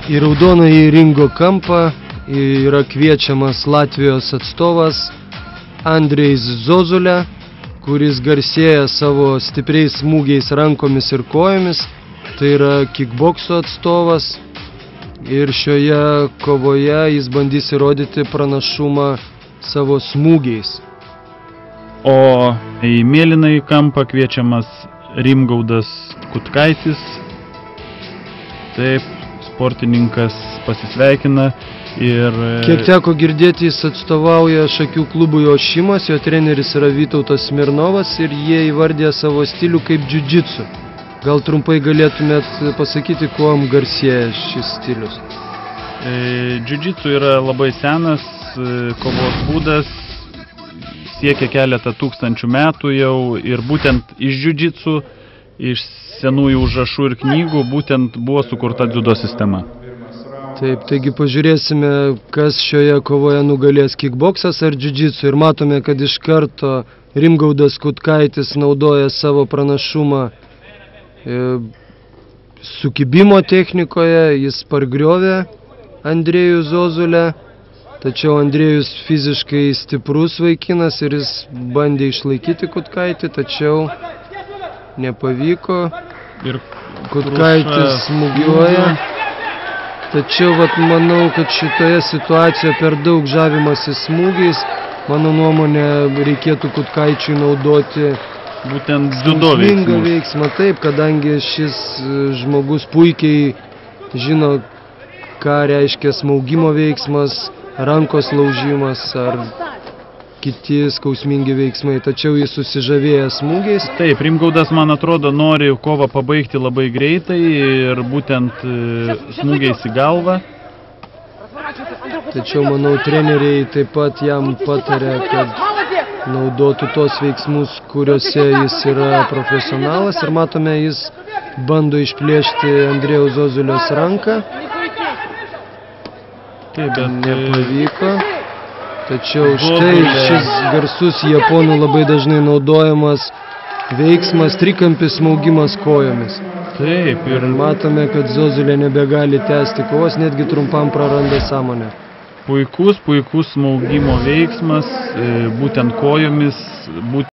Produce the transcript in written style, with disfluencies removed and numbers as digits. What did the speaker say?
Į raudonąjį ringo kampą yra kviečiamas Latvijos atstovas Andrejs Zozulė, kuris garsėja savo stipriais smūgiais rankomis ir kojomis. Tai yra kickbokso atstovas ir šioje kovoje jis bandys įrodyti pranašumą savo smūgiais. O į mėlynąjį kampą kviečiamas Rimgaudas Kutkaitis. Taip, sportininkas pasisveikina ir... Kiek teko girdėti, jis atstovauja Šakių klubui Ošimas, jo treneris yra Vytautas Smirnovas ir jie įvardė savo stilių kaip džiudžitsu. Gal trumpai galėtumėt pasakyti, kuom garsėja šis stilius? Džiudžitsu yra labai senas kovos būdas, siekia keletą tūkstančių metų jau ir būtent iš džiudžitsu, iš senųjų užrašų ir knygų būtent buvo sukurta dziudo sistema. Taip, taigi pažiūrėsime, kas šioje kovoje nugalės kickboksas ar džiudžitsu. Ir matome, kad iš karto Rimgaudas Kutkaitis naudoja savo pranašumą sukibimo technikoje. Jis pargriovė Andrejų Zozulę, tačiau Andrejus fiziškai stiprus vaikinas ir jis bandė išlaikyti Kutkaitį, tačiau nepavyko. Ir Kutkaitis smūgiuoja. Tačiau manau, kad šitoje situacijoje per daug žavimasi smūgiais. Mano nuomonė, reikėtų Kutkaičiui naudoti būtent dziudo veiksmą. Taip, kadangi šis žmogus puikiai žino, ką reiškia smaugimo veiksmas, rankos laužimas ar kiti skausmingi veiksmai, tačiau jis susižavėja smūgiais. Taip, Rimgaudas, man atrodo, nori kovą pabaigti labai greitai ir būtent smūgiais į galvą. Tačiau, manau, treneriai taip pat jam patarė, kad naudotų tos veiksmus, kuriuose jis yra profesionalas. Ir matome, jis bando išplėšti Andrejaus Zozulės ranką. Taip, bet nepavyko. Tačiau štai šis garsus japonų labai dažnai naudojamas veiksmas, trikampis smaugimas kojomis. Taip, ir matome, kad Zozulė nebegali tęsti kovos, netgi trumpam praranda sąmonę. Puikus smaugimo veiksmas, būtent kojomis,